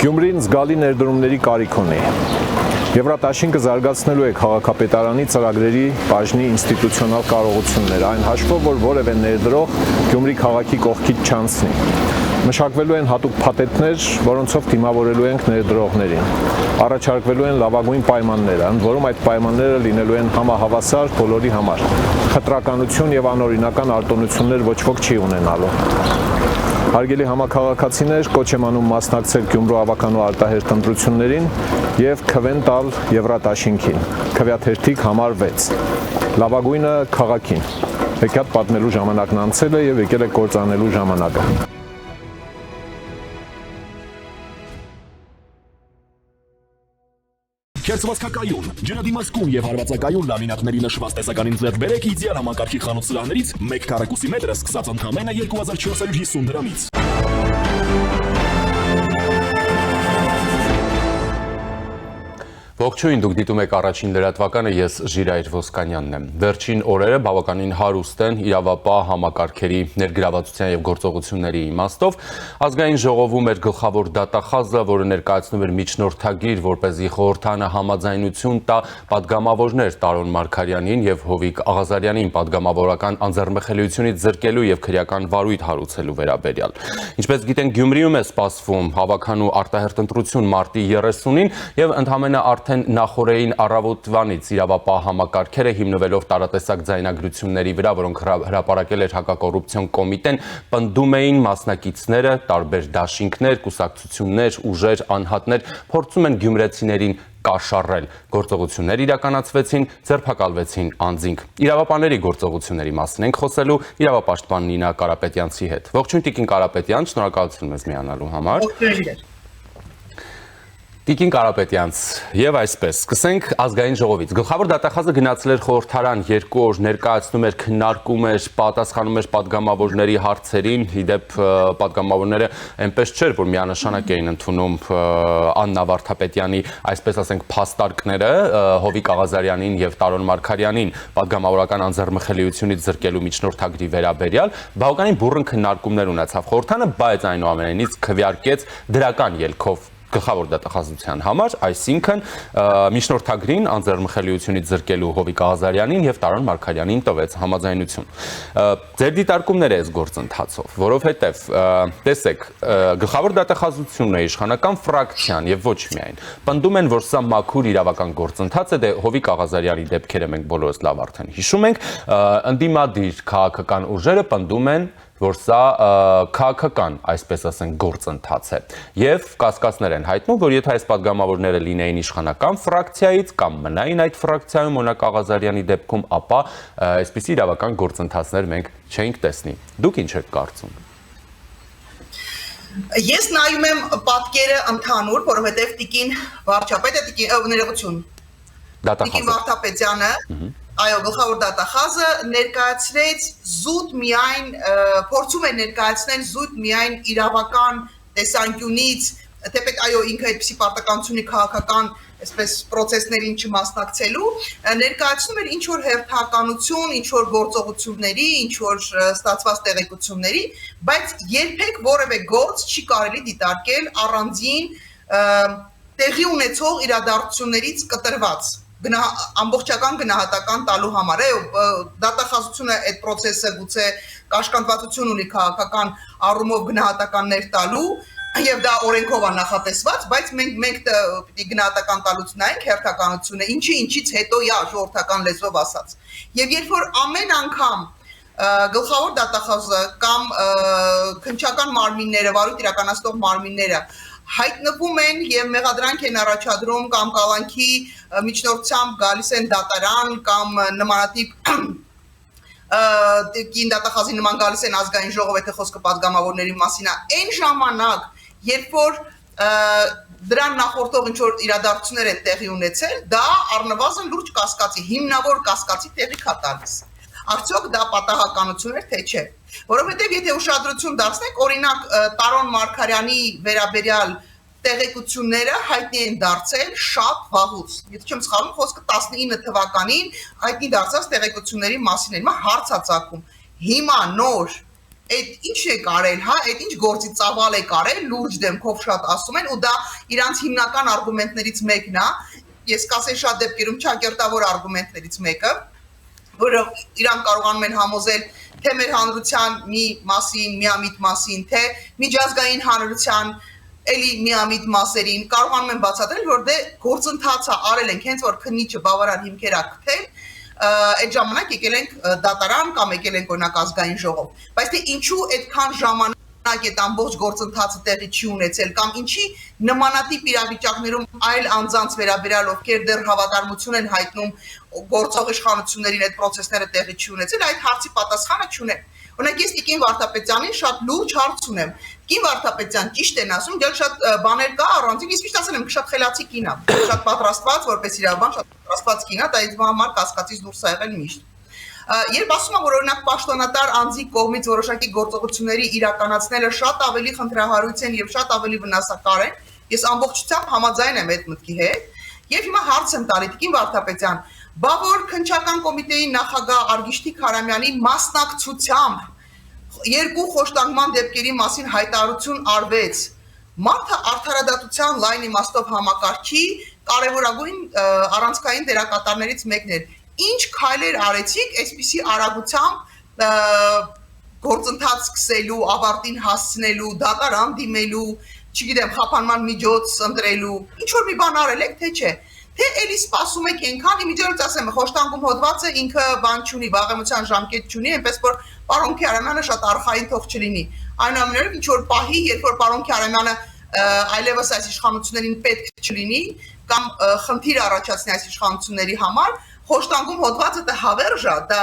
Գյումրին զգալի ներդրումների կարիք ունի։ Եվրատաշինքը զարգացնելու է քաղաքապետարանի ծրագրերի բաժնի ինստիտուցիոնալ կարողությունները, այն հաշվով, որ որևէ ներդրող Գյումրի քաղաքի կողքից չանցնի։ Մշակվելու են հատուկ փաթեթներ, որոնցով դիմավորելու ենք ներդրողներին։ Առաջարկվելու են լավագույն պայմաններ, ընդ որում այդ պայմանները լինելու են համահավասար բոլորի համար։ Խտրականություն եւ անօրինական արտոնություններ ոչ ոք չի ունենալու։ Հարգելի համաքաղաքացիներ, կոչ եմ անում մասնակցել Գյումրու ավականու արտահերթ ընտրություններին եւ քվեն տալ Եվրատաշինքին։ Քվեաթերթիկ համար 6։ Լավագույնը քաղաքին։ Հեքիաթ պատմելու ժամանակն անցել է եւ եկել է կործանելու ժամանակը։ Քերծվածքակայուն, ջրադիմացկուն եւ հարվածակայուն լամինատների նշված տեսականին ձեռք բերեք իդեալ համակարգի խանութ սրահներից 1 քառակուսի մետրը սկսած ընդամենը 2450 դրամից։ Ողջույն, դուք դիտում եք առաջին լրատվականը, ես Ժիրայր Ոսկանյանն եմ։ Վերջին օրերը բավականին հարուստ են իրավապահ համակարգերի ներգրավվածության եւ գործողությունների իմաստով։ Ազգային ժողովում էր գլխավոր դատախազը, որը ներկայացնում էր միջնորդագիր, որպեսզի խորհրդանը համաձայնություն տա падգամավորներ Տարոն Մարգարյանին եւ Հովիկ Աղազարյանին падգամավորական անձեռնմխելիությունից զրկելու եւ քրեական վարույթ հարուցելու վերաբերյալ։ Ինչպես գիտենք, Գյումրիում է սպասվում հավաքանու արտահերթ ընտրություն մարտի 30-ին եւ ընդհանրապես արդեն նախորդային առավոտվանից իրավապահ համակարգերը հիմնվելով տարատեսակ ձայնագրությունների վրա, որոնք հրապարակել էր հակակոռուպցիոն կոմիտեն, պնդում էին մասնակիցները, տարբեր դաշինքներ, կուսակցություններ, ուժեր, անհատներ, փորձում են գյումրեցիներին կաշառել։ Գործողություններ իրականացվեցին, ձերբակալվեցին անձինք։ Իրավապահների գործողությունների մասին ենք խոսելու իրավապաշտպան Նինա Կարապետյանցի հետ։ Ողջույն Տիկին Կարապետյան, շնորհակալություն մեզ միանալու համար։ Տիկին Կարապետյանց, եւ այսպես, սկսենք ազգային ժողովից։ Գլխավոր դատախազը գնացել էր խորհրդարան 2 օր, ներկայացնում էր, քննարկում էր, պատասխանում էր падգամավորների հարցերին, իդեպ падգամավորները այնպես չէր, որ միանշանակ էին ընդունում Աննա Վարդապետյանի, այսպես ասենք, փաստարկները Հովիկ Աղազարյանին եւ Տարոն Մարգարյանին падգամավորական անձեռնմխելիությունից զրկելու միջնորդագրի վերաբերյալ, բավականին բուռն քննարկումներ ունեցավ խորհրդարանը, բայց այնուամենայնիվ քվեարկեց դրական ելքով գլխավոր դատախազության համար, այսինքն միջնորդագրին անձեռնմխելիությունից զրկելու Հովիկ Աղազարյանին եւ Տարոն Մարգարյանին տվեց համաձայնություն։ Ձեր դիտարկումները այս գործընթացով, որովհետեւ տեսեք, գլխավոր դատախազությունը իշխանական ֆրակցիան եւ ոչ միայն պնդում են, որ սա մաքուր իրավական գործընթաց է, դե Հովիկ Աղազարյանի դեպքերը մենք բոլորս լավ արդեն հիշում ենք, ընդդիմադիր քաղաքական ուժերը պնդում են, որ սա քաղաքական, այսպես ասենք, գործընթաց է։ Եվ կասկածներ են հայտնում, որ եթե այս падգամավորները լինեին իշխանական ֆրակցիայից կամ մնային այդ ֆրակցիայում Հովիկ Աղազարյանի դեպքում, ապա այսպիսի իրավական գործընթացներ մենք չէինք տեսնի։ Դուք ինչ եք կարծում։ Ես նայում եմ պատկերը ընդհանուր, որովհետև տիկին վարչապետը, ներողություն, տիկին Վարդապետյանը, այո, գլխավոր դատախազը ներկայացրեց զուտ միայն, փորձում է ներկայացնել զուտ միայն իրավական տեսանկյունից, թեպետ այո, ինքը այդպիսի պարտականություն ունի քաղաքական այսպես պրոցեսներին չմասնակցելու, ներկայացնում էր ինչ-որ հերթականություն, ինչ-որ գործողությունների, ինչ-որ ստացված տեղեկությունների, բայց երբեք որևէ գործ չի կարելի դիտարկել առանձին տեղի ունեցող իրադարձություններից կտրված, ամբողջական գնահատական տալու համար, դատախազությունը այդ պրոցեսը գուցե կաշկանդվածություն ունի քաղաքական առումով գնահատականներ տալու, եւ դա օրենքով է նախատեսված, բայց մենք պիտի գնահատական տալուց նայենք հերթականությունը, ինչից հետո ժողովրդական լեզվով ասած։ Եվ երբ որ ամեն անգամ գլխավոր դատախազը կամ քննչական մարմինները, վարույթ իրականացնող մարմինները հայտնվում են եւ մեղադրանք են առաջադրում կամ կալանքի միջնորդությամբ գալիս են դատարան կամ նմանատիպ կին դատախազի նման գալիս են ազգային ժողով, եթե խոսքը падգամավորների մասին է, այն ժամանակ, երբ որ դրան նախորդող ինչ-որ իրադարձություններ են տեղի ունեցել, դա առնվազն լուրջ կասկածի, հիմնավոր կասկածի տեղիք է տալիս։ Արդյոք դա պատահականություն էր, թե չէ։ Որովհետև եթե ուշադրություն դարձնենք, օրինակ Տարոն Մարգարյանի վերաբերյալ տեղեկությունները հայտնի են դարձել շատ վաղուց։ Եթե չեմ սխալվում, խոսքը 19 թվականին հայտնի դարձած տեղեկությունների մասին էր, հիմա հարց է ծագում։ Հիմա նոր այդ ինչ է կարել, հա, այդ ինչ գործի ծավալ է կարել, լուրջ դեմքով շատ ասում են ու դա իրանց հիմնական արգումենտներից մեկն է, ես կասեի շատ դեպքերում ճակերտավոր արգումենտներից մեկը, որը իրանք կարողանում են համոզել թե մեր հանրության մի մասին, միամիտ մասին, թե միջազգային հանրության էլի միամիտ մասերին կարողանում են բացատրել, որ դե գործընթացը արել ենք, հենց որ քննիչը բավարար հիմքեր ա գտել, այդ ժամանակ եկել ենք դատարան կամ եկել ենք օրինակ ազգային ժողով, բայց թե ինչու այդքան ժամանակ այդ ամբողջ գործընթացը տեղի չի ունեցել կամ ինչի նմանատիպ իրավիճակներում այլ անձանց վերաբերյալ ովքեր դեռ հավատարմություն են հայտնում գործող իշխանություններին այդ process-ները տեղի չի ունեցել, այդ հարցի պատասխանը չունեմ։ Օրինակ ես Տիկին Վարդապետյանին շատ լուրջ հարց ունեմ։ Տիկին Վարդապետյան ճիշտ են ասում, դեռ շատ բաներ կա առանցիկ, իսկ ճիշտ ասեմ, շատ խելացի կին է, շատ պատրաստված, որպես իրավաբան, շատ պատրաստված կին է, դա այդ համար կասկածից դուրս է եղել միշտ։ Երբ ասում եմ, որ օրինակ պաշտոնատար անձի կողմից որոշակի գործողությունների իրականացնելը շատ ավելի խնդրահարույց են եւ շատ ավելի վնասակար են, ես ամբողջությամբ համաձայն եմ այդ մտքի հետ։ Եվ հիմա հարց եմ տալի Տիկին Վարդապետյան, բա որ քննչական կոմիտեի նախագահ Արգիշտիկ Հարամյանի մասնակցությամբ երկու խոշտանգման դեպքերի մասին հայտարարություն արվեց, մարդը արդարադատության լայն իմաստով համակարգի կարևորագույն առանցքային դերակատարներից մեկն էր։ Ինչ քայլեր արեցիք այսպիսի արագությամբ գործընթաց սկսելու, ավարտին հասցնելու, դատարան դիմելու, չգիտեմ, խափանման միջոց ընտրելու, ինչ որ մի բան արել եք, թե չէ։ Թե էլի սպասում եք այնքան, իմիջիայլոց ասեմ, խոշտանգում հոդվածը ինքը բան չունի, վաղեմության ժամկետ չունի, այնպես որ պարոն Քյարամյանը շատ արխային թող չլինի։ Այնուամենայնիվ ինչ որ պահի, երբ որ պարոն Քյարամյանը այլևս այս իշխանություններին պետք չլինի կամ խնդիր առաջացնի այս իշխանությունների համար, խոշտանգում հոդվածը դա հավերժ է, դա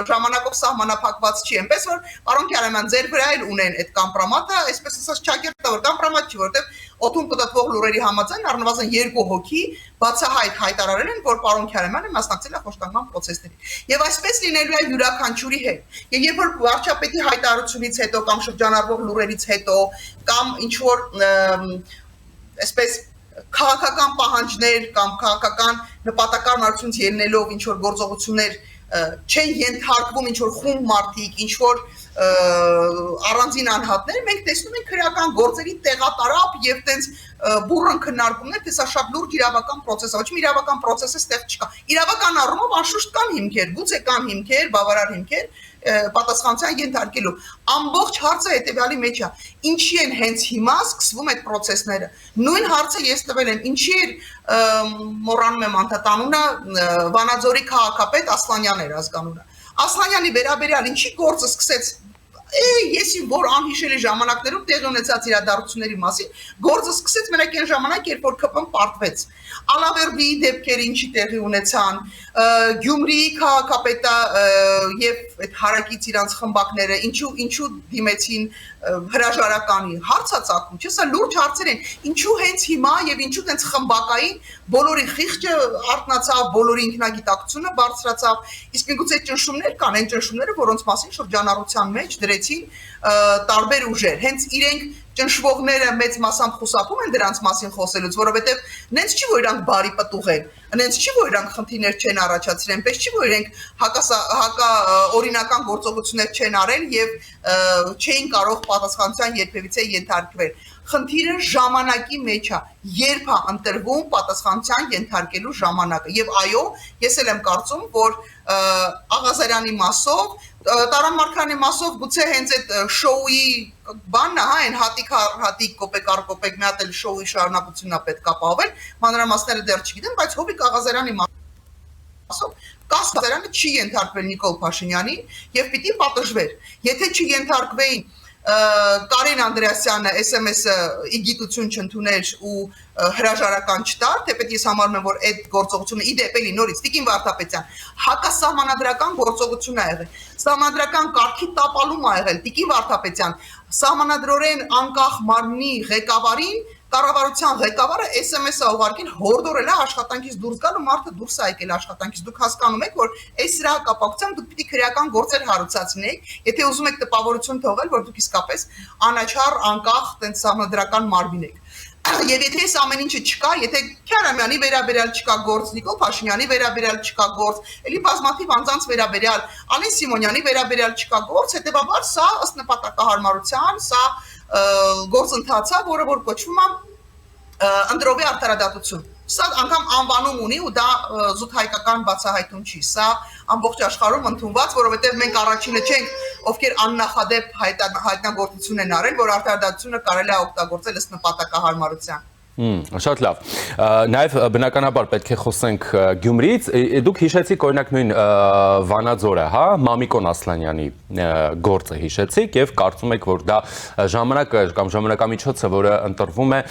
ժամանակով սահմանափակված չի, այնպես որ պարոն Քյարամյան ձեր վրա էլ ունեն այդ կամպրոմատը, այսպես ասած ճակերտավոր կամպրոմատ չի, որտեղ օդում պատտվող լուրերի համաձայն առնվազն 2 հոգի բացահայտ հայտարարել են, որ պարոն Քյարամյանը մասնակցել է խոշտանգման process-ներին։ Եվ այսպես լինելու է յուրաքանչյուրի հետ։ Եվ երբ որ վարչապետի հայտարարությունից հետո կամ շրջանառվող լուրերից հետո կամ ինչ որ այսպես քաղաքական պահանջներ կամ քաղաքական նպատակարարությունից ելնելով ինչ որ գործողություններ չեն ենթարկվում ինչ որ խումբ մարդիկ, ինչ որ առանձին անհատներ, մենք տեսնում ենք քրեական գործերի տեղատարապ եւ տենց բուրըն քննարկումներ, թե սա շատ լուրջ իրավական process է, ոչ մի իրավական process-ը ստեղ չկա։ Իրավական առումով անշուշտ կան հիմքեր, գուցե կան հիմքեր, բավարար հիմքեր պատասխանության ենթարկելու։ Ամբողջ հարցը հետեւյալի մեջ է. ինչի են հենց հիմա սկսվում այդ process-ները։ Նույն հարցը ես տվել եմ, ինչի էր մոռանում եմ անդատանունը Վանաձորի քաղաքապետ Ասլանյան էր ազգանունը։ Ասլանյանի վերաբերյալ ինչի գործը սկսեց ես որ անհիշելի ժամանակներում տեղի ունեցած իրադարձությունների մասին գործը սկսեց մենակ այն ժամանակ, երբ որ ԿՊ-ն պարտվեց։ Ալավերդիի դեպքերը ինչի տեղի ունեցան, Գյումրիի քաղաքապետը եւ այդ հարակից իրանց խմբակները ինչու դիմեցին հրաժարականի հարցածակում, չէ՞, սա լուրջ հարցեր են։ Ինչու հենց հիմա եւ ինչու տենց խմբակային բոլորի խիղճը արտնացավ, բոլորի ինքնագիտակցությունը բարձրացավ, իսկ միգուցե ճնշումներ կան, այն ճնշումները, որոնց մասին շրջանառության մեջ դրեցին տարբեր ուժեր։ Հենց իրենք ճնշվողները մեծ մասամբ խուսափում են դրանց մասին խոսելուց, որովհետև նենց չի, որ իրանք բարի պտուղ են, նենց չի, որ իրանք խնդիրներ չեն առաջացրել, այնպես չի, որ իրենք հակաօրինական գործողություններ չեն արել եւ չէին կարող պատասխանատվության երբևիցե ենթարկվել։ Խնդիրը ժամանակի մեջ է, երբ է ընտրվում պատասխանատվության ենթարկելու ժամանակը։ Եվ այո, ես էլ եմ կարծում, որ Աղազարյանի մասով, Տարան Մարգարյանի մասով գուցե հենց այդ շոուի բանն է, հա, այն հատիկ կոպեկ առ կոպեկ մի հատ էլ շոուի շարունակությունն է պետք ապահովել, մանրամասները դեռ չգիտեմ, բայց Հովիկ Աղազարյանի մասով Աղազարյանը չի ենթարկվել Նիկոլ Փաշինյանին եւ պիտի պատժվեր։ Եթե չենթարկվեին Կարեն Անդրեասյանը SMS-ը իգիտություն չընդուներ ու հրաժարական չտար, թեպետ ես համարում եմ, որ այդ գործողությունը իդեպ էլի նորից Տիկին Վարդապետյան հակասահմանադրական գործողություն է եղել, սահմանադրական կարգի տապալում է եղել, Տիկին Վարդապետյան սահմանադրորեն անկախ մարմնի ղեկավարին կառավարության ղեկավարը SMS-ը ուղարկին հորդորել է աշխատանքից դուրս գալ ու մարդը դուրս է եկել աշխատանքից։ Դուք հասկանում եք, որ այս սրա կապակցությամբ դուք պիտի քրեական գործեր հարուցացնեիք, եթե ուզում եք տպավորություն թողել, որ դուք իսկապես անաչառ, անկախ, տենց սահմանադրական մարմին եք։ Եվ եթե այս ամեն ինչը չկա, եթե Քյարամյանի վերաբերյալ չկա գործ, Նիկոլ Փաշինյանի վերաբերյալ չկա գործ, էլի բազմաթիվ անձանց վերաբերյալ, Ալեն Սիմոնյանի վերաբերյալ չկա գործ, հետեւաբար սա ըստ նպատակահարմարության, սա գործընթաց է, որը որ կոչվում է ընտրովի արդարադատություն։ Սա անգամ անվանում ունի ու դա զուտ հայկական բացահայտում չի։ Սա ամբողջ աշխարհում ընդունված, որովհետև մենք առաջինը չենք, ովքեր աննախադեպ հայտնագործություն են արել, որ արդարադատությունը կարելի է օգտագործել ըստ նպատակահարմարության։ Շատ լավ։ Նաև բնականաբար պետք է խոսենք Գյումրիից։ Դուք հիշեցիք օրինակ նույն Վանաձորը, հա, Մամիկոն Ասլանյանի գործը հիշեցիք եւ կարծում եք, որ դա ժամանակը կամ ժամանակամիջոցը, որը ընտրվում է,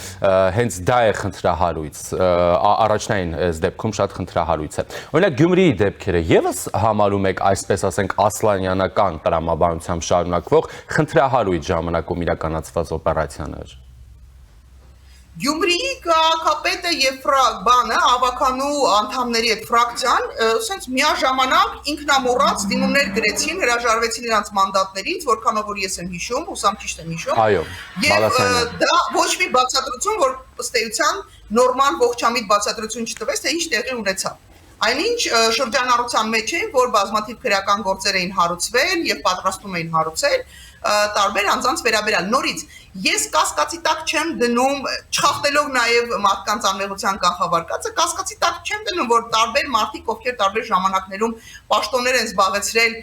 հենց դա է խնդրահարույց։ Առաջնային այս դեպքում շատ խնդրահարույց է։ Օրինակ Գյումրիի դեպքերը եւս համարում եք, այսպես ասենք, ասլանյանական տրամաբանությամբ շարունակվող խնդրահարույց ժամանակում իրականացված օպերացիաներ։ Գյումրիի քաղաքապետը եւ ավականու անդամների այդ ֆրակցիան ասենց միաժամանակ ինքնամոռաց դիմումներ գրեցին, հրաժարվեցին իրենց մանդատներից, որքանով որ ես եմ հիշում, հուսամ ճիշտ եմ հիշում։ Այո, եւ դա ոչ մի բացատրություն, որ ըստ էության նորմալ ողջամիտ բացատրություն չտվեց, թե ինչ տեղի ունեցավ։ Այնինչ շրջանառության մեջ է, որ բազմաթիվ քրեական գործեր էին հարուցվել եւ պատրաստում էին հարուցել տարբեր անձանց վերաբերյալ։ Նորից ես կասկածի տակ չեմ դնում, չխախտելով նաև մարդկանց անմեղության կանխավարկածը, կասկածի տակ չեմ դնում, որ տարբեր մարդիկ, ովքեր տարբեր ժամանակներում պաշտոններ են զբաղեցրել,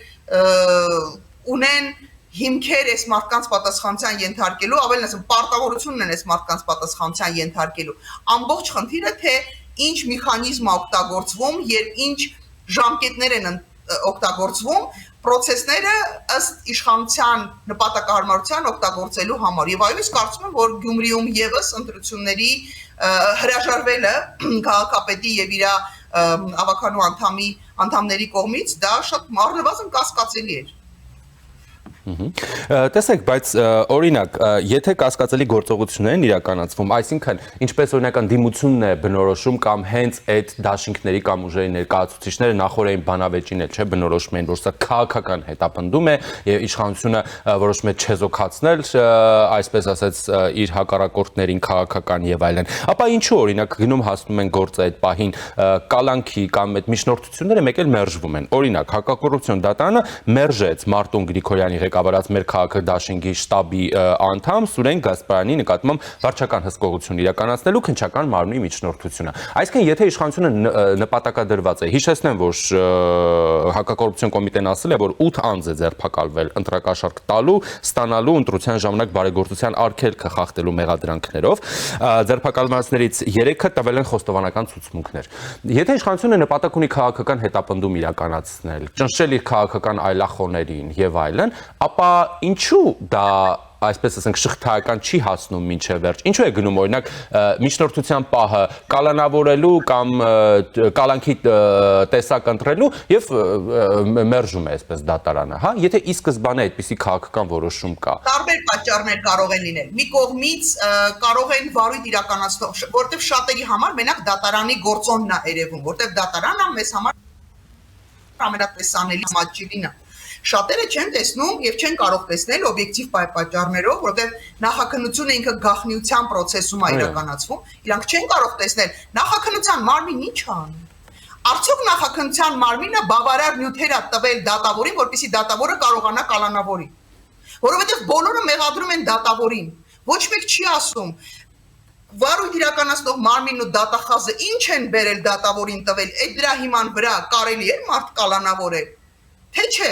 ունեն հիմքեր այս մարդկանց պատասխանության ենթարկելու, ավելին ասեմ, պարտավորություն ունեն այս մարդկանց պատասխանության ենթարկելու։ Ամբողջ խնդիրը թե ինչ մեխանիզմ է օգտագործվում եւ ինչ ժամկետներ են օգտագործվում process-ները ըստ իշխանության նպատակահարմարության օգտագործելու համար։ Եվ այո, ես կարծում եմ, որ Գյումրիում եւս ընտրությունների հրաժարվելը քաղաքապետի եւ իր ավականու անդամների կողմից դա շատ առնվազն կասկածելի էր։ Տեսեք, բայց օրինակ, եթե կասկածելի գործողություններ են իրականացվում, այսինքն ինչպես օրինակ դիմությունն է բնորոշում կամ հենց այդ դաշինքների կամ ուժերի ներկայացուցիչները նախորդային բանավեճին էլ չէ բնորոշում են, որ սա քաղաքական հետապնդում է եւ իշխանությունը որոշում է չեզոքացնել, այսպես ասած, իր հակառակորդներին քաղաքական եւ այլն։ Ապա ինչու օրինակ գնում հասնում են գործը այդ պահին կալանքի կամ այդ միջնորդությունները մեկ էլ մերժվում են։ Օրինակ, հակակոռուպցիոն դատարանը մերժեց Մարտուն Գրիգորյանի ղեկավարած մեր քաղաքադաշինքի շտաբի անդամ Սուրեն Գասպարյանի նկատմամբ վարչական հսկողություն իրականացնելու քննչական մարմնի միջնորդությունը։ Այսինքն, եթե իշխանությունը նպատակադրված է, հիշեցնեմ, որ հակակոռուպցիոն կոմիտեն ասել է, որ 8 անձ է ձերբակալվել ընտրակաշառք տալու, ստանալու ընտրության ժամանակ բարեգործության արգելքը խախտելու մեղադրանքներով, ձերբակալվածներից 3-ը տվել են խոստովանական ցուցմունքներ։ Եթե իշխանությունը նպատակ ունի քաղաքական հետապնդում իրականացնել, ճնշել իր քաղաքական այլախոհներին եւ այլն, ապա ինչու դա այսպես ասենք շղթայական չի հասնում մինչև վերջ։ Ինչու է գնում օրինակ միջնորդության պահը կալանավորելու կամ կալանքի տեսակ ընտրելու եւ մերժում է այսպես դատարանը, հա, եթե ի սկզբանե այդպիսի քաղաքական որոշում կա։ Տարբեր պատճառներ կարող են լինել։ Մի կողմից կարող են վարույթ իրականացնող, որտեղ շատերի համար մենակ դատարանի գործոնն է երևում, որտեղ դատարանը մեզ համար ամենատեսանելի մատչելին է։ Շատերը չեն տեսնում եւ չեն կարող տեսնել օբյեկտիվ պատճառներով, որովհետեւ նախաքննությունը ինքը գաղտնիության process-ում է իրականացվում, իրանք չեն կարող տեսնել նախաքննության մարմինն ինչ է անում։ Արդյոք նախաքննության մարմինը բավարար նյութեր է տվել դատավորին, որպեսզի դատավորը կարողանա կալանավորի։ Որովհետեւ բոլորը մեղադրում են դատավորին։ Ոչ մեկ չի ասում վարույթ իրականացնող մարմինն ու դատախազը ինչ են բերել դատավորին տվել, այդ դրա հիման վրա կարելի է մարդ կալանավորել։ Թե չէ։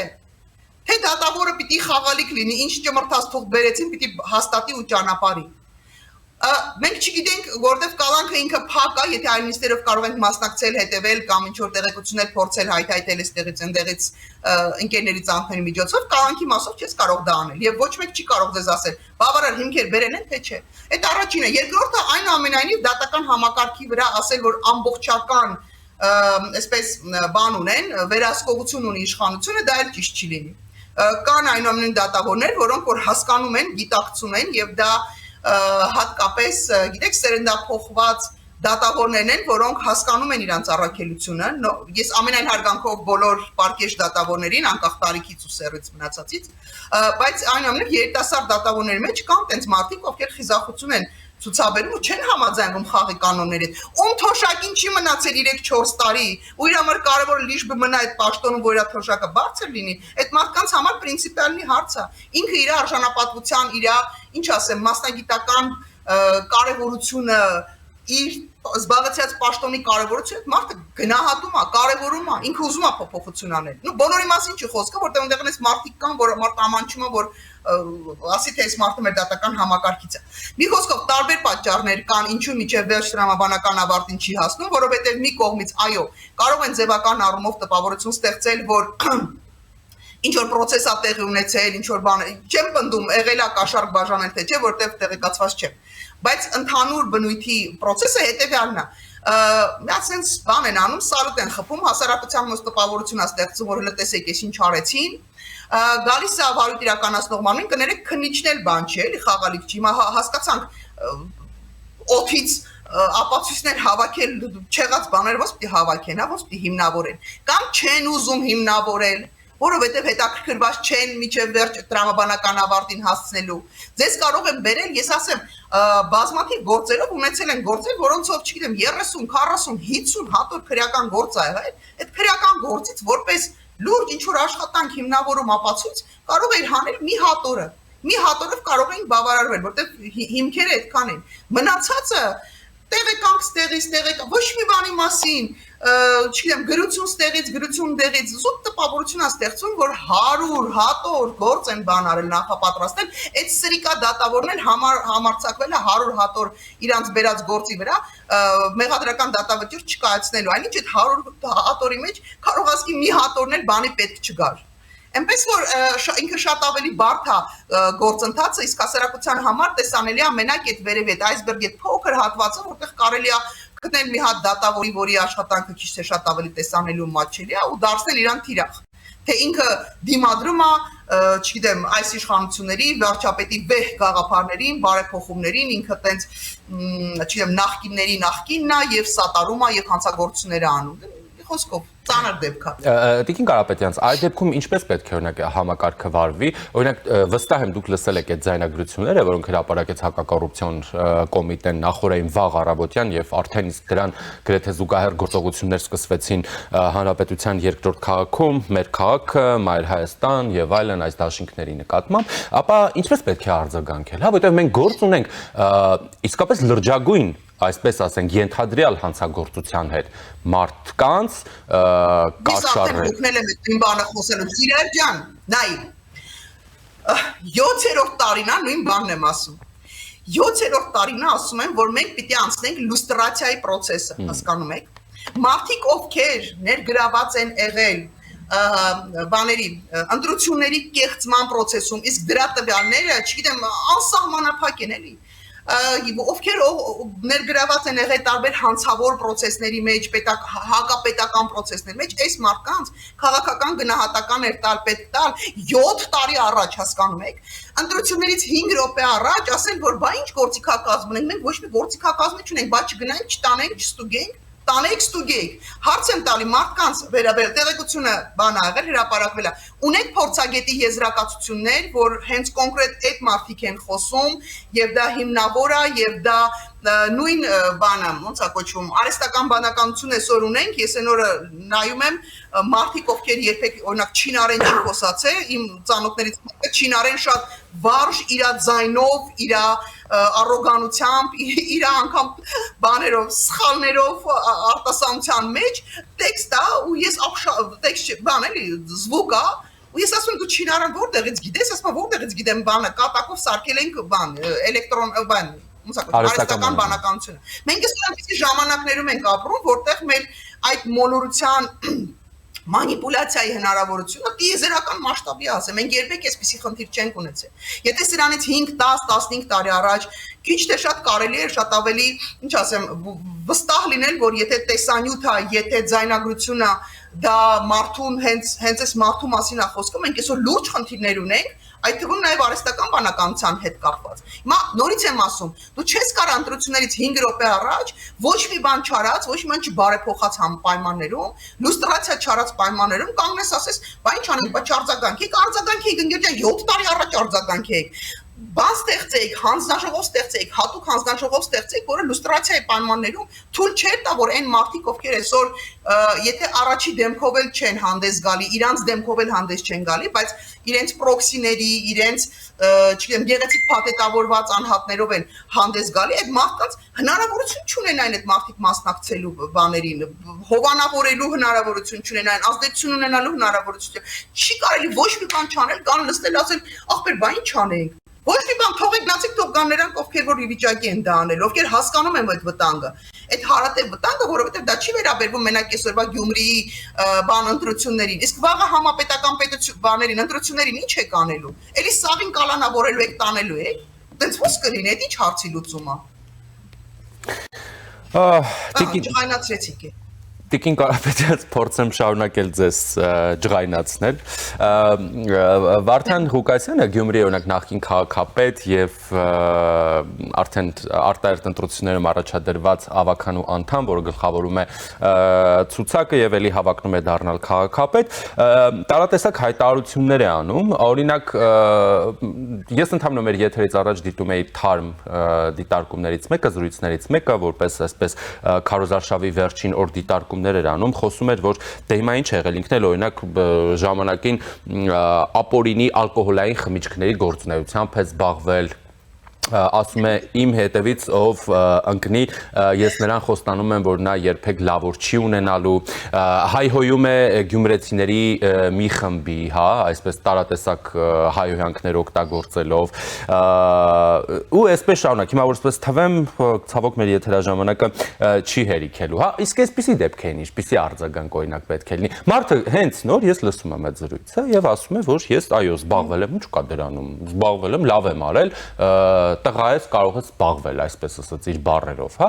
Թե դատավորը պիտի խաղալիք լինի, ինչ ճմրթած թուղթ բերեցին, պիտի հաստատի ու ճանապարհի։ Մենք չգիտենք, որտեվ կալանքը ինքը փակ է, եթե այլ նիստերով կարող ենք մասնակցել, հետևել կամ ինչ որ տեղեկություններ փորձել հայթայթել այստեղից այնտեղից ընկերներից անձնների միջոցով, կալանքի մասով չես կարող դա անել եւ ոչ մեկ չի կարող ձեզ ասել, բավարար հիմքեր բերեն են թե չէ։ Այդ առաջինը, երկրորդը այնուամենայնիվ դատական համակարգի վրա ասել, որ ամբողջական այսպես բան ունեն, վերահսկողություն ունի իշխանությունը, դա էլ ճիշտ չի լինի։ Կան այնուամենայնիվ դատավորներ, որոնք որ հասկանում են, գիտակցում են եւ դա հատկապես, գիտեք, սերնդափոխված դատավորներն են, որոնք հասկանում են իրենց առաքելությունը։ Ես ամենայն հարգանքով բոլոր պարկեշ դատավորներին, անկախ տարիքից ու սեռից մնացածից, բայց այնուամենայնիվ երիտասարդ դատավորների մեջ կան տենց մարդիկ, ովքեր խիզախություն են ցուցաբերում ու չեն համաձայնվում խաղի կանոնների հետ։ Ում թոշակին չի մնացել 3-4 տարի, ու իր համար կարևոր է լիշ մնա այդ պաշտոնում, որ իր թոշակը բարձր լինի, այդ մարդկանց համար պրինցիպիալնի հարց է։ Ինքը իր արժանապատվության, իր, ինչ ասեմ, մասնագիտական կարևորությունը, իր զբաղեցած պաշտոնի կարևորությունը մարդը գնահատում է, կարևորում է, ինքը ուզում է փոփոխություն անել։ Նու բոլորի մասին չի խոսքը, որտեղ այնտեղ էս մարդիկ կան, որ մարդը ամանչում է, որ ասի թե այս մարդը մեր դատական համակարգից է։ Մի խոսքով տարբեր պատճառներ կան, ինչու միջև վերջ տրամաբանական ավարտին չի հասնում, որովհետև մի կողմից, այո, կարող են ձևական առումով տպավորություն ստեղծել, որ ինչ որ process-ա տեղի ունեցել, ինչ որ բան, չեմ պնդում, եղել է կաշառք բաժանել թե չէ, որտեղ տեղեկացված չեմ։ Բայց ընդհանուր բնույթի process-ը հետևյալն է։ Մի sense բան են անում, սարուտ են խփում, հասարակության մոտ տպավորություն է ստեղծում, որ հենց տեսեք, ես ինչ արեցին։ Գալիս է վարույթ իրականացնող մարմին, կներեք քննիչնել բան չի, էլի խաղալիք չի, հիմա հասկացանք օթից ապացույցներ հավաքել, չեղած բաները ոնց պիտի հավաքեն, հա, ոնց պիտի հիմնավորեն, կամ չեն ուզում հիմնավորել, որովհետև հետաքրքրված չեն միջև վերջ տրամաբանական ավարտին հասցնելու։ Ձեզ կարող եմ բերել, ես ասեմ, բազմաթիվ գործերով ունեցել են գործեր, որոնցով, չգիտեմ, 30, 40, 50 հատոր քրեական գործ ա եղել, այդ քրեական գործից որպես լուրջ ինչ-որ աշխատանք հիմնավորում ապացույց կարող էր հանել մի հատորը։ Մի հատորով կարող էին բավարարվել, որտեղ հիմքերը այդքան են։ Մնացածը տեղեկանք ստեղից, ոչ մի բանի մասին, չգիտեմ, գրություն ստեղից, գրություն դեղից, զուտ տպավորություն է ստեղծում, որ 100 հատոր գործ են բան արել, նախապատրաստել, այդ սրիկա դատավորն համարձակվել է 100 հատոր իրանց բերած գործի վրա մեղադրական դատավճիռ չկայացնելու, այնինչ այդ 100 հատորի մեջ կարող ասկի մի հատորն էլ բանի պետք չգար։ Այնպես որ ինքը շատ ավելի բարդ է գործընթացը, իսկ հասարակության համար տեսանելի է մենակ այդ վերևի այդ այսբերգի փոքր հատվածը, որտեղ կարելի է գտնել մի հատ դատավորի, որի աշխատանքը քիչ թե շատ ավելի տեսանելի ու մատչելի է ու դարձնել իրան թիրախ։ Թե ինքը դիմադրում է, չգիտեմ, այս իշխանությունների, վարչապետի վեհ գաղափարներին, բարեփոխումներին, ինքը տենց, չգիտեմ, նախկինների նախկինն է եւ սատարում է եւ հանցագործություններ է անում։ Խոսքով ծանր դեպք է։ Տիկին Կարապետյանց, այդ դեպքում ինչպես պետք է օրինակ համակարգը վարվի, օրինակ վստահ եմ դուք լսել եք այդ ձայնագրությունները, որոնք հրապարակեց հակակոռուպցիոն կոմիտեն նախորդային վաղ առավոտյան եւ արդեն իսկ դրան գրեթե զուգահեռ գործողություններ սկսվեցին հանրապետության երկրորդ քաղաքում, մեր քաղաքը, Մայր Հայաստան եւ այլն այս դաշինքների նկատմամբ, ապա ինչպես պետք է արձագանքել, հա, որովհետեւ մենք գործ ունենք իսկապես լրջագույն այսպես ասենք ենթադրյալ հանցագործության հետ մարդկանց կաշառել։ Ես արդեն եմ բանը խոսելու։ Սիրայր ջան, նայ։ 7-րդ տարին է նույն բանն եմ ասում։ 7-րդ տարին է ասում եմ, որ մենք պիտի անցնենք լուստրացիայի process-ը, հասկանում եք։ Մարդիկ ովքեր ներգրաված են եղել բաների ընտրությունների կեղծման process-ում, իսկ դրա տվյալները, չգիտեմ, անսահմանափակ են էլի։ Ովքեր ներգրաված են եղել տարբեր հանցավոր process-ների մեջ, հակապետական process-ների մեջ, այս մարդկանց քաղաքական գնահատական էր տալ, պետք տալ 7 տարի առաջ, հասկանում եք, ընտրություններից 5 րոպե առաջ ասել, որ բա ինչ գործիքակազմ ունենք, մենք ոչ մի գործիքակազմ չունենք, բա չգնանք, չտանենք, չստուգենք, տանեք ստուգեք, հարց եմ տալի մարդկանց վերաբերյալ տեղեկությունը բան ա եղել, հրապարակվել է, ունեք փորձագետի եզրակացություններ, որ հենց կոնկրետ այդ մարդիկ են խոսում, եւ դա հիմնավոր է, եւ դա նույն բանը, ոնց է կոչվում, արհեստական բանականություն այսօր ունենք, ես այն օրը նայում եմ մարդիկ, ովքեր երբեք օրինակ չինարեն չի խոսացել, իմ ծանոթներից մեկը չինարեն շատ վարժ իր ձայնով, իր առոգանությամբ, իր անգամ բաներով, սխալներով արտասանության մեջ տեքստ է ու ես տեքստ բան էլի զվուկ է ու ես ասում եմ դու չինարեն որտեղից գիտես, ասում եմ որտեղից գիտեմ բանը, կատակով սարքել ենք բան, էլեկտրոն բան արհեստական բանականությունը։ Մենք այսօր ժամանակներում ենք ապրում, որտեղ մեր այդ մոլորության մանիպուլյացիայի հնարավորությունը տիեզերական մասշտաբի ասեմ, մենք երբեք այսպիսի խնդիր չենք ունեցել։ Եթե սրանից 5, 10, 15 տարի առաջ քիչ թե շատ կարելի էր շատ ավելի, ինչ ասեմ, վստահ լինել, որ եթե տեսանյութը, եթե ձայնագրությունը դա մարդուն հենց այս մարդու մասին է խոսքը, մենք այսօր լուրջ խնդիրներ ունենք, այդ թվում նաև արհեստական բանականության հետ կապված։ Հիմա նորից եմ ասում, դու չես կարող ընտրություններից 5 րոպե առաջ ոչ մի բան չարած, ոչ մի բան չբարեփոխած պայմաններում, լուստրացիա չարած պայմաններում կանգնես ասես, բա ինչ անենք, բա չարձագանքեք, արձագանքեք, ընկեր ջան, 7 տարի առաջ արձագանքեք։ բան ստեղծեիք, հանձնաժողով ստեղծեիք, հատուկ հանձնաժողով ստեղծեիք, որը լուստրացիայի պայմաններում թույլ չէր տա, որ այն մարդիկ, ովքեր այսօր եթե առաջի դեմքով էլ չեն հանդես գալի, իրանց դեմքով էլ հանդես չեն գալի, բայց իրենց պրոքսիների, իրենց, չգիտեմ, գեղեցիկ փաթեթավորված անհատներով են հանդես գալի, այդ մարդկանց հնարավորություն չունենային այդ մարդիկ մասնակցելու բաներին, հովանավորելու հնարավորություն չունենային, ազդեցություն ունենալու հնարավորություն, չի կարելի ոչ մի բան չանել, կան լստել ասել, ախպեր, բա ինչ անենք։ Ոչ մի բան թողեք գնացեք թող գան նրանք, ովքեր որ ի վիճակի են դա անել, ովքեր հասկանում են այդ վտանգը։ Այդ հարատև վտանգը, որովհետև դա չի վերաբերվում մենակ այսօրվա Գյումրիի բան ընտրություններին, իսկ վաղը համապետական բաներին, ընտրություններին ինչ եք անելու։ Էլի սավին կալանավորելու եք տանելու եք։ Դենց ո՞ս կլինի, այդ ինչ հարցի լուծումը։ Ջղայնացրեցիք է։ Տիկին Կարապետյանը փորձեմ շարունակել ձեզ ջղայնացնել։ Վարդան Ղուկասյանը Գյումրիի օրինակ նախկին քաղաքապետ եւ արդեն արտահերթ ընտրություններում առաջադրված ավականու անդամ, որը գլխավորում է ցուցակը եւ էլի հավակնում է դառնալ քաղաքապետ, տարատեսակ հայտարարություններ է անում։ Օրինակ ես ընդհանրապես մեր եթերից առաջ դիտում էի թարմ դիտարկումներից մեկը, զրույցներից մեկը, որպես այսպես քարոզարշավի վերջին օր դիտարկում էր անում, խոսում էր, որ դե հիմա ինչ եղել, ինքն էլ օրինակ ժամանակին ապօրինի ալկոհոլային խմիչքների գործունեությամբ է զբաղվել, ասում է իմ հետևից ով ընկնի, ես նրան խոստանում եմ, որ նա երբեք լավոր չի ունենալու, հայհոյում է գյումրեցիների մի խմբի, հա, այսպես տարատեսակ հայհոյանքներ օգտագործելով, ու այսպես շարունակ, հիմա որ այսպես թվեմ, ցավոք մեր եթերաժամանակը չի հերիքելու, հա, իսկ այսպիսի դեպքերին ինչպիսի արձագանք օրինակ պետք է լինի։ Մարդը հենց նոր ես լսում եմ այդ զրույցը եւ ասում է, որ ես այո, զբաղվել եմ, ինչ կա դրանում, զբաղվել եմ, լավ եմ արել, տղա ես կարող ես զբաղվել, այսպես ասած, իր բառերով, հա,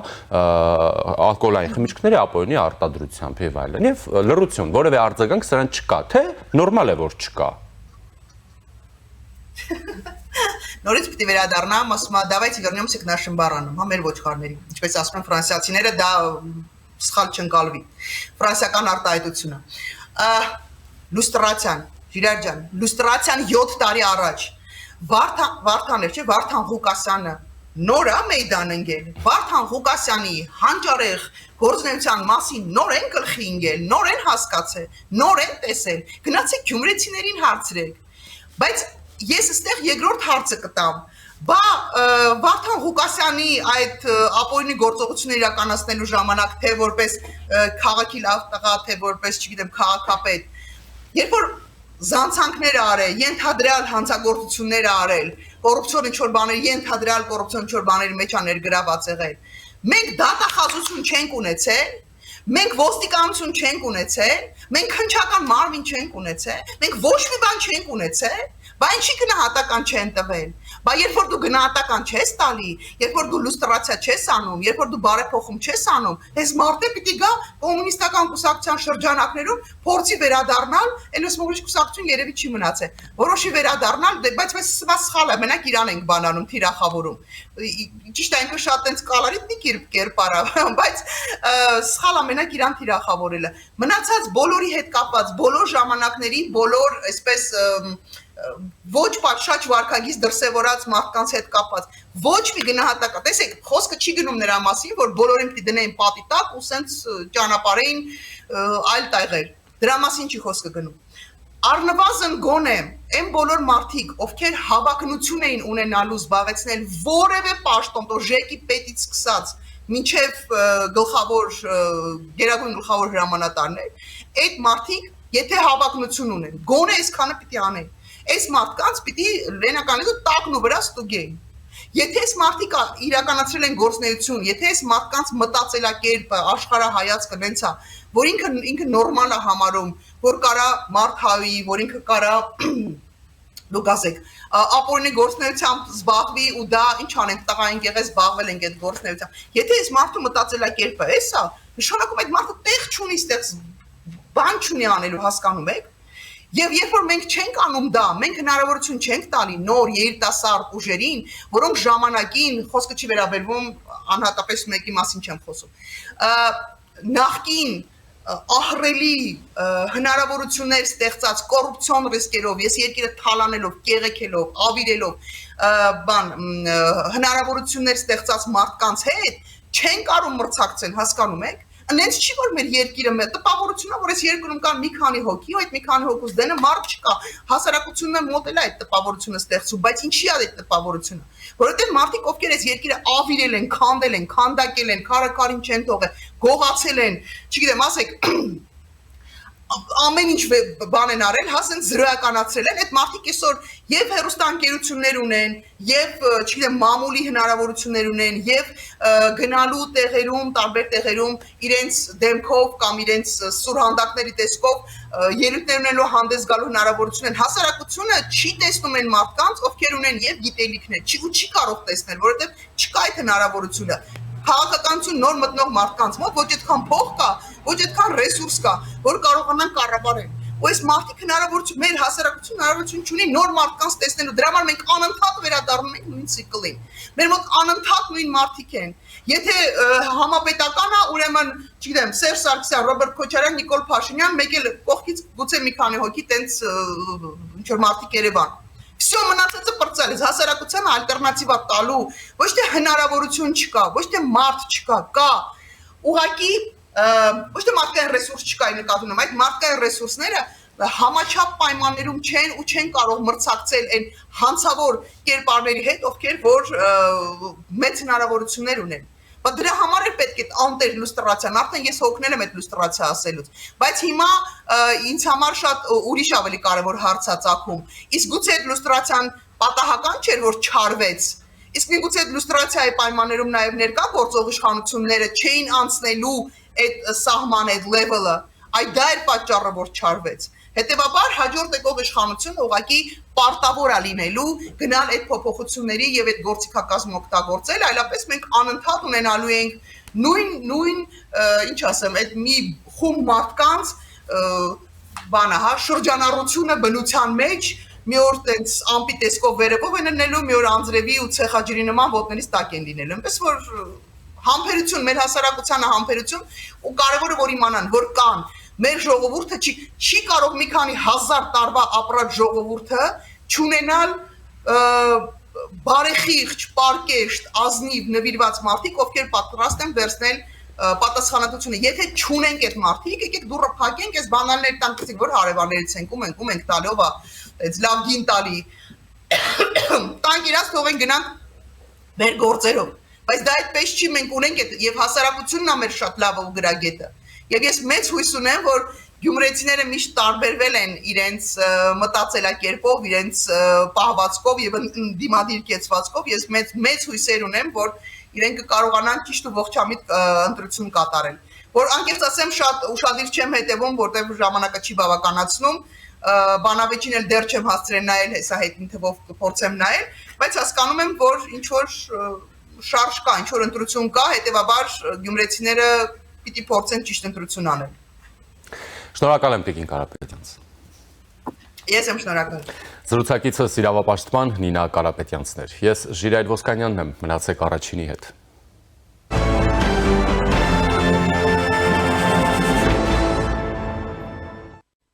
ալկոհոլային խմիչքների ապօրինի արտադրությամբ եւ այլն։ Եվ լռություն, որևէ արձագանք սրան չկա, թե նորմալ է որ չկա։ Նորից պիտի վերադառնամ, ասում եմ, давайте вернемся к нашим баранам, հա, մեր ոչխարներին։ Ինչպես ասում են ֆրանսիացիները, դա սխալ չընկալվի։ Ֆրանսիական արտահայտությունը։ Լուստրացիան, Ժիրայր ջան, լուստրացիան 7 տարի առաջ Վարդան էր, չէ, Վարդան Ղուկասյանը նոր է մեյդան ընկել, Վարդան Ղուկասյանի հանճարեղ գործունեության մասին նոր են գլխի ընկել, նոր են հասկացել, նոր են տեսել, գնացեք գյումրեցիներին հարցրեք, բայց ես այստեղ երկրորդ հարցը կտամ, բա Վարդան Ղուկասյանի այդ ապօրինի գործողությունները իրականացնելու ժամանակ, թե որպես քաղաքի լավ տղա, թե որպես, չգիտեմ, քաղաքապետ, երբ որ զանցանքներ արել, ենթադրյալ հանցագործություններ արել, կոռուպցիոն ինչ-որ բաների, ենթադրյալ կոռուպցիոն ինչ-որ բաների մեջ ներգրաված եղել։ Մենք դատախազություն չենք ունեցել, մենք ոստիկանություն չենք ունեցել, մենք հնչական մարմին չենք ունեցել, մենք ոչ մի բան չենք ունեցել, բա ինչի գնահատական չեն տվել։ Բա երբ որ դու գնահատական չես տալի, երբ որ դու լուստրացիա չես անում, երբ որ դու բարեփոխում չես անում, այս մարդը պիտի գա կոմունիստական կուսակցության շրջանակներում փորձի վերադառնալ, այնպես ուրիշ կուսակցություն երևի չի մնացել։ Որոշի վերադառնալ, բայց սա սխալ է, մենակ իրան ենք բանանում, թիրախավորում։ Ճիշտ է, ինքը շատ տենց կալարիտնիկ կերպար է, բայց սխալ է մենակ իրան թիրախավորելը։ Մնացած բոլորի հետ կապված, բոլոր ժամանակների, բոլոր այսպես ոչ պատշաճ վարքագիծ դրսևորած մարդկանց հետ կապված ոչ մի գնահատական, տեսեք, խոսքը չի գնում նրա մասին, որ բոլորին պիտի դնեին պատի տակ ու սենց ճանապարհային այլ տեղեր։ Դրա մասին չի խոսքը գնում։ Առնվազն գոնե այն բոլոր մարդիկ, ովքեր հավակնություն էին ունենալու զբաղեցնել որևէ պաշտոն, օժեկի պետից սկսած մինչև գլխավոր գերագույն գլխավոր հրամանատարներ, այդ մարդիկ, եթե հավակնություն ունեն, գոնե այսքանը պիտի անեն։ Այս մարդկանց պիտի լենականից տակն ու վրա ստուգեին։ Եթե այս մարդիկ իրականացրել են գործնեություն, եթե այս մարդկանց մտածելակերպը, աշխարհայացքը նենց է, որ ինքը նորմալ է համարում, որ կարա մարդ հավի, որ ինքը կարա դուք ասեք, ապօրինի գործնեությամբ զբաղվի ու դա ինչ անենք, տղային եղես զբաղվել ենք այդ գործնեությամբ։ Եթե այս մարդու մտածելակերպը էս է, նշանակում այդ մարդը տեղ չունի, այդտեղ բան չունի անելու, հասկանում եք։ Եվ երբ որ մենք չենք անում դա, մենք հնարավորություն չենք տալի նոր երիտասարդ ուժերին, որոնք ժամանակին, խոսքը չի վերաբերվում անհատապես մեկի մասին չեմ խոսում, նախկին ահռելի հնարավորություններ ստեղծած կոռուպցիոն ռիսկերով, ես երկիրը թալանելով, կեղեքելով, ավիրելով, հնարավորություններ ստեղծած մարդկանց հետ չեն կարող մրցակցել, հասկանում եք։ Նենց չի որ մեր երկիրը տպավորությունն է, որ այս երկրում կան մի քանի հոգի, ու այդ մի քանի հոգուց դենը մարդ չկա, հասարակությունը մոդել է այդ տպավորությունը ստեղծում, բայց ինչի է այդ տպավորությունը, որովհետև մարդիկ ովքեր այս երկիրը ավիրել են, քանդել են, քանդակել են, քարակարին չեն թողել, գողացել են, չգիտեմ, ասեք ամեն ինչ բան են արել, հասենց զրոյականացրել են, այդ մարդիկ այսօր եւ հեռուստաընկերություններ ունեն, եւ չգիտեմ մամուլի հնարավորություններ ունեն, եւ գնալու տեղերում, տարբեր տեղերում իրենց դեմքով կամ իրենց սուրհանդակների տեսքով ելույթներ ունենալու հանդես գալու հնարավորություն են։ Հասարակությունը չի տեսնում այն մարդկանց, ովքեր ունեն եւ գիտելիքներ, չի կարող տեսնել, որովհետեւ չկա այդ հնարավորությունը։ Քաղաքականություն նոր մտնող մարդկանց մոտ ոչ այդքան փող կա, ոչ այդքան ռեսուրս կա, որ կարողանան կառավարել։ Ու այս մարդիկ հնարավորություն, մեր հասարակությունը հնարավորություն չունի նոր մարդկանց տեսնելու։ Դրա համար մենք անընդհատ վերադառնում ենք նույն ցիկլին։ Մեր մոտ անընդհատ նույն մարդիկ են։ Եթե համապետական է, ուրեմն, չգիտեմ, Սերժ Սարգսյան, Ռոբերտ Քոչարյան, Նիկոլ Փաշինյան, մեկ էլ կողքից գուցե մի քանի հոգի տենց ինչ որ մարդիկ Երևան։ Всё մնացածը պրծել է, հասարակությանը ալտերնատիվա տալու, ոչ թե հնարավորություն չկա, ոչ թե մարդ չկա, կա։ Ուղղակի ոչ թե մարդկային ռեսուրս չկա ի նկատի ունեմ, այդ մարդկային ռեսուրսները համաչափ պայմաններում չեն ու չեն կարող մրցակցել այն հանցավոր կերպարների հետ, ովքեր որ մեծ հնարավորություններ ունեն։ Բայց դրա համար է պետք է անտեր լուստրացիան, արդեն ես հոգնել եմ այդ լուստրացիա ասելուց, բայց հիմա ինձ համար շատ ուրիշ ավելի կարևոր հարց է ծագում, իսկ գուցե այդ լուստրացիան պատահական չէր, որ չարվեց, իսկ միգուցե այդ լուստրացիայի պայմաններում նաև ներկա գործող իշխանությունները չէին անցնելու այդ սահմանը, այդ level-ը, այդ դա էր պատճառը, որ չարվեց։ Հետևաբար հաջորդ եկող իշխանությունը ուղղակի պարտավոր է լինելու գնալ այդ փոփոխությունների եւ այդ գործիքակազմը օգտագործել, այլապես մենք անընդհատ ունենալու ենք նույն ինչ ասեմ, այդ մի խումբ մարդկանց բանը, հա, շրջանառությունը բնության մեջ մի օր տենց ամպի տեսքով վերևով են լինելու, մի օր անձրևի ու ցեխաջրի նման ոտներից տակ են լինելու։ Այնպես որ համբերություն, մեր հասարակությանը համբերություն ու կարևորը որ իմանան, որ կան մեր ժողովուրդը չի կարող մի քանի հազար տարվա ապրած ժողովուրդը չունենալ բարեխիղճ, պարկեշտ, ազնիվ նվիրված մարդիկ, ովքեր պատրաստ են վերցնել պատասխանատվությունը։ Եթե չունենք այդ մարդիկ, եկեք դուռը փակենք, այս բանալների տանք, որ հարևաններից ենք, ում ենք տալով, այս լավ գին տալի։ Տանք իրաց թողեն գնանք մեր գործերով։ Բայց դա այդպես չի, մենք ունենք եւ հասարակությունն է մեր շատ լավը ու գրագետը։ Եվ ես մեծ հույս ունեմ, որ գյումրեցիները միշտ տարբերվել են իրենց մտածելակերպով, իրենց պահվածքով եւ դիմադիր կեցվածքով, ես մեծ հույսեր ունեմ, որ իրենք կկարողանան ճիշտ ու ողջամիտ ընտրություն կատարել։ Որ անկեղծ ասեմ, շատ ուշադիր չեմ հետևում, որտեղ ժամանակը չի բավականացնում, բանավեճին էլ դեռ չեմ հասցրել նայել, հեսա հետին թվով կփորձեմ նայել, բայց հասկանում եմ, որ ինչ որ շարժ կա, ինչ որ ընտրություն կա, հետեւաբար գյումրեցիները պիտի փորձեն ճիշտ ընտրություն անել։ Շնորհակալ եմ Տիկին Կարապետյանց։ Ես եմ շնորհակալ։ Զրուցակիցս իրավապաշտպան Նինա Կարապետյանցն էր։ Ես Ժիրայր Ոսկանյանն եմ, մնացեք Առաջինի հետ։